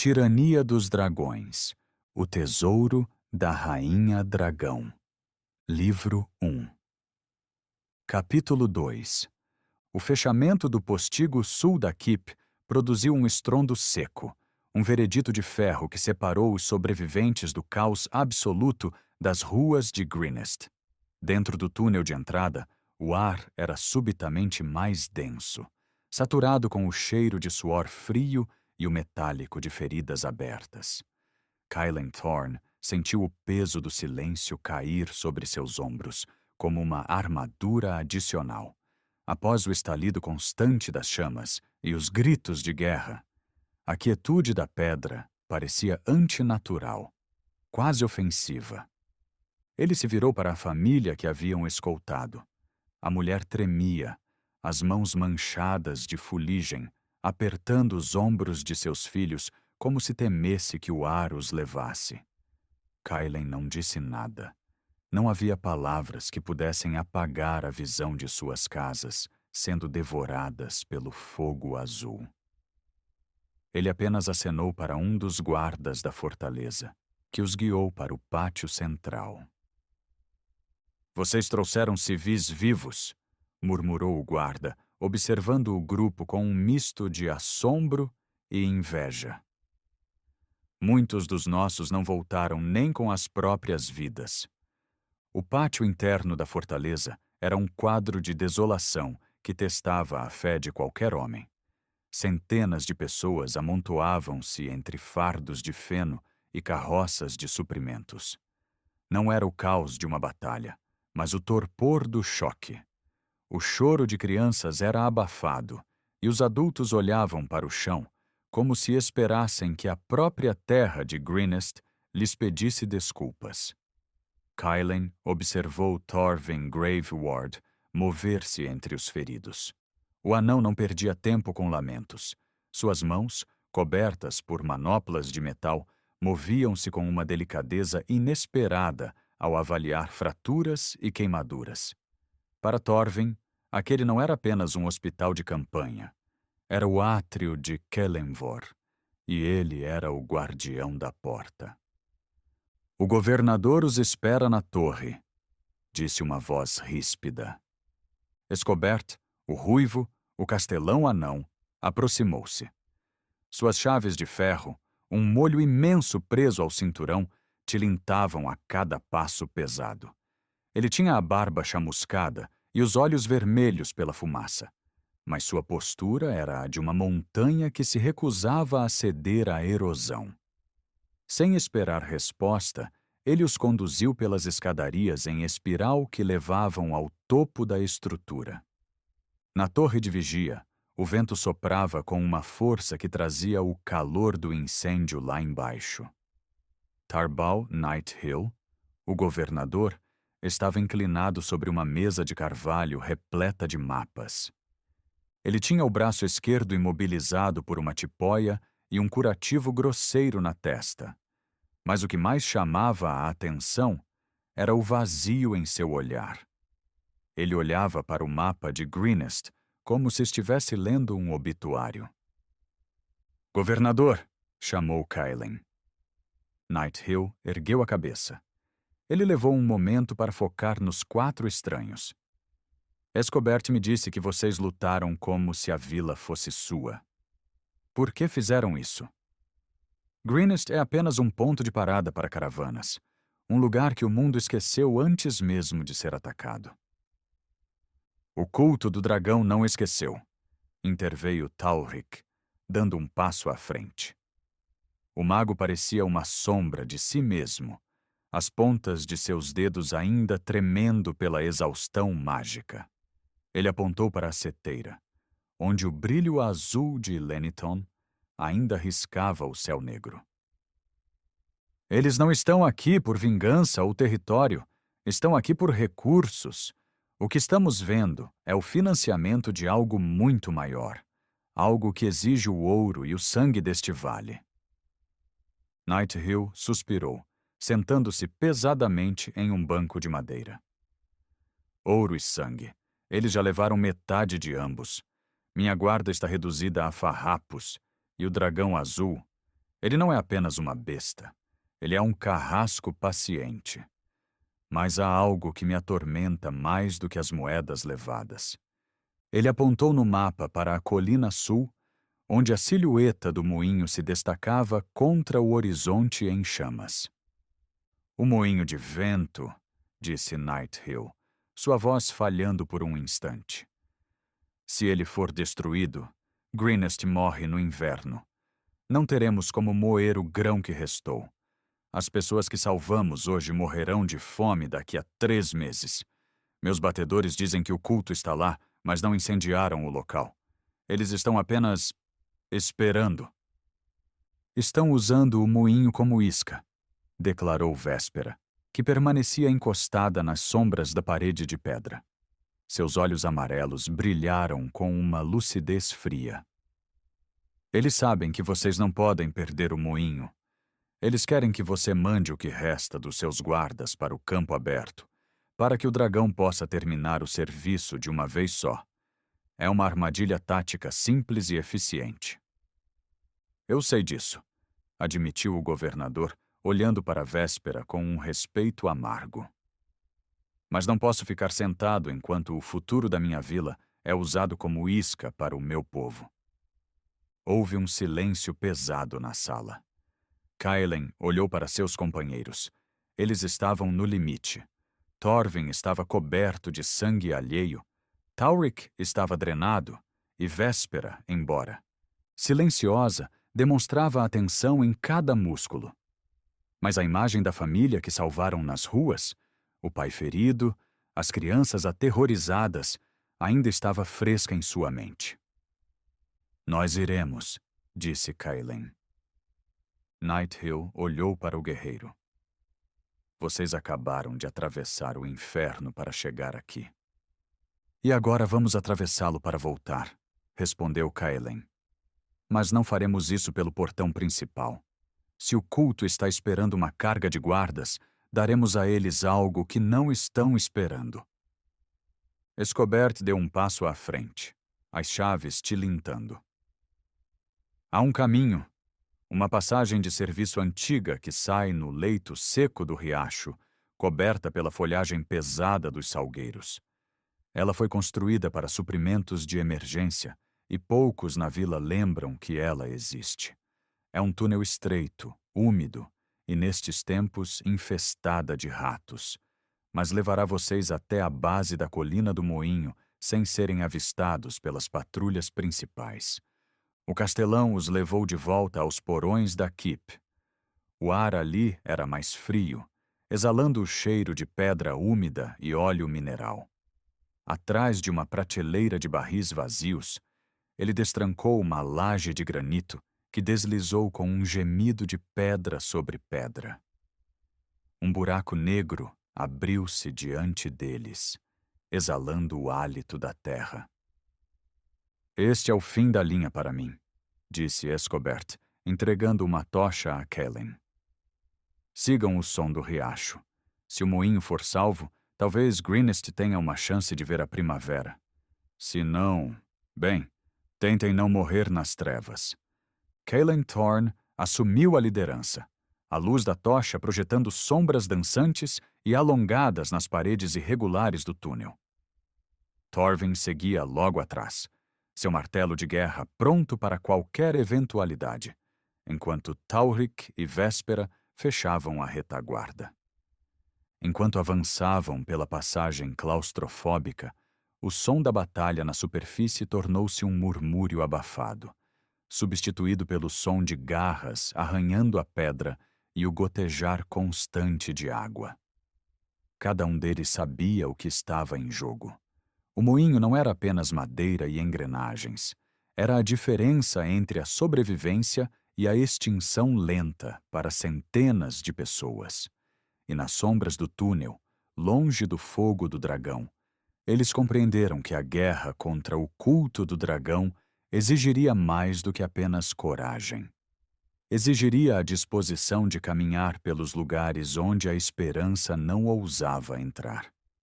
Tirania dos Dragões. O Tesouro da Rainha Dragão. Livro 1. Capítulo 2. O fechamento do postigo sul da Keep produziu um estrondo seco, um veredito de ferro que separou os sobreviventes do caos absoluto das ruas de Greenest. Dentro do túnel de entrada, o ar era subitamente mais denso, saturado com o cheiro de suor frio e o metálico de feridas abertas. Kylen Thorne sentiu o peso do silêncio cair sobre seus ombros, como uma armadura adicional. Após o estalido constante das chamas e os gritos de guerra, a quietude da pedra parecia antinatural, quase ofensiva. Ele se virou para a família que haviam escoltado. A mulher tremia, as mãos manchadas de fuligem, apertando os ombros de seus filhos como se temesse que o ar os levasse. Kylen não disse nada. Não havia palavras que pudessem apagar a visão de suas casas, sendo devoradas pelo fogo azul. Ele apenas acenou para um dos guardas da fortaleza, que os guiou para o pátio central. "Vocês trouxeram civis vivos?" murmurou o guarda, observando o grupo com um misto de assombro e inveja. "Muitos dos nossos não voltaram nem com as próprias vidas." O pátio interno da fortaleza era um quadro de desolação que testava a fé de qualquer homem. Centenas de pessoas amontoavam-se entre fardos de feno e carroças de suprimentos. Não era o caos de uma batalha, mas o torpor do choque. O choro de crianças era abafado, e os adultos olhavam para o chão, como se esperassem que a própria terra de Greenest lhes pedisse desculpas. Kylen observou Thorvin Graveward mover-se entre os feridos. O anão não perdia tempo com lamentos. Suas mãos, cobertas por manoplas de metal, moviam-se com uma delicadeza inesperada ao avaliar fraturas e queimaduras. Para Thorvin, aquele não era apenas um hospital de campanha. Era o átrio de Kelenvor, e ele era o guardião da porta. "O governador os espera na torre", disse uma voz ríspida. Escobert, o ruivo, o castelão anão, aproximou-se. Suas chaves de ferro, um molho imenso preso ao cinturão, tilintavam a cada passo pesado. Ele tinha a barba chamuscada e os olhos vermelhos pela fumaça, mas sua postura era a de uma montanha que se recusava a ceder à erosão. Sem esperar resposta, ele os conduziu pelas escadarias em espiral que levavam ao topo da estrutura. Na torre de vigia, o vento soprava com uma força que trazia o calor do incêndio lá embaixo. Tarbal Nighthill, o governador, estava inclinado sobre uma mesa de carvalho repleta de mapas. Ele tinha o braço esquerdo imobilizado por uma tipóia e um curativo grosseiro na testa. Mas o que mais chamava a atenção era o vazio em seu olhar. Ele olhava para o mapa de Greenest como se estivesse lendo um obituário. "Governador!" chamou Kylen. Nighthill ergueu a cabeça. Ele levou um momento para focar nos 4 estranhos. "Escobert me disse que vocês lutaram como se a vila fosse sua. Por que fizeram isso?" "Greenest é apenas um ponto de parada para caravanas. Um lugar que o mundo esqueceu antes mesmo de ser atacado." "O culto do dragão não esqueceu", interveio Talrik, dando um passo à frente. O mago parecia uma sombra de si mesmo, as pontas de seus dedos ainda tremendo pela exaustão mágica. Ele apontou para a seteira, onde o brilho azul de Leniton ainda riscava o céu negro. "Eles não estão aqui por vingança ou território, estão aqui por recursos. O que estamos vendo é o financiamento de algo muito maior, algo que exige o ouro e o sangue deste vale." Nighthill suspirou, sentando-se pesadamente em um banco de madeira. "Ouro e sangue. Eles já levaram metade de ambos. Minha guarda está reduzida a farrapos, e o dragão azul, Ele não é apenas uma besta. Ele é um carrasco paciente. Mas há algo que me atormenta mais do que as moedas levadas. Ele apontou no mapa para a colina sul, onde a silhueta do moinho se destacava contra o horizonte em chamas. O moinho de vento, disse Nighthill, sua voz falhando por um instante. Se ele for destruído, Greenest morre no inverno. Não teremos como moer o grão que restou. As pessoas que salvamos hoje morrerão de fome daqui a 3 meses. Meus batedores dizem que o culto está lá, mas não incendiaram o local. Eles estão apenas esperando. Estão usando o moinho como isca, declarou Véspera, que permanecia encostada nas sombras da parede de pedra. Seus olhos amarelos brilharam com uma lucidez fria. Eles sabem que vocês não podem perder o moinho. Eles querem que você mande o que resta dos seus guardas para o campo aberto, para que o dragão possa terminar o serviço de uma vez só. É uma armadilha tática simples e eficiente. Eu sei disso, admitiu o governador, olhando para a Véspera com um respeito amargo. Mas não posso ficar sentado enquanto o futuro da minha vila é usado como isca para o meu povo. Houve um silêncio pesado na sala. Kaelen olhou para seus companheiros. Eles estavam no limite. Thorvin estava coberto de sangue alheio. Taurik estava drenado e Véspera, embora silenciosa, demonstrava atenção em cada músculo. Mas a imagem da família que salvaram nas ruas, o pai ferido, as crianças aterrorizadas, ainda estava fresca em sua mente. Nós iremos, disse Kaelen. Nighthill olhou para o guerreiro. Vocês acabaram de atravessar o inferno para chegar aqui. E agora vamos atravessá-lo para voltar, respondeu Kaelen. Mas não faremos isso pelo portão principal. Se o culto está esperando uma carga de guardas, daremos a eles algo que não estão esperando. Escobert deu um passo à frente, as chaves tilintando. Há um caminho, uma passagem de serviço antiga que sai no leito seco do riacho, coberta pela folhagem pesada dos salgueiros. Ela foi construída para suprimentos de emergência e poucos na vila lembram que ela existe. É um túnel estreito, úmido e, nestes tempos, infestada de ratos. Mas levará vocês até a base da colina do moinho sem serem avistados pelas patrulhas principais. O castelão os levou de volta aos porões da Keep. O ar ali era mais frio, exalando o cheiro de pedra úmida e óleo mineral. Atrás de uma prateleira de barris vazios, ele destrancou uma laje de granito que deslizou com um gemido de pedra sobre pedra. Um buraco negro abriu-se diante deles, exalando o hálito da terra. Este é o fim da linha para mim, disse Escobert, entregando uma tocha a Kaelen. Sigam o som do riacho. Se o moinho for salvo, talvez Greenest tenha uma chance de ver a primavera. Se não, bem, tentem não morrer nas trevas. Kaelen Thorne assumiu a liderança, a luz da tocha projetando sombras dançantes e alongadas nas paredes irregulares do túnel. Thorvin seguia logo atrás, seu martelo de guerra pronto para qualquer eventualidade, enquanto Taurik e Véspera fechavam a retaguarda. Enquanto avançavam pela passagem claustrofóbica, o som da batalha na superfície tornou-se um murmúrio abafado, substituído pelo som de garras arranhando a pedra e o gotejar constante de água. Cada um deles sabia o que estava em jogo. O moinho não era apenas madeira e engrenagens. Era a diferença entre a sobrevivência e a extinção lenta para centenas de pessoas. E nas sombras do túnel, longe do fogo do dragão, eles compreenderam que a guerra contra o culto do dragão exigiria mais do que apenas coragem. Exigiria a disposição de caminhar pelos lugares onde a esperança não ousava entrar.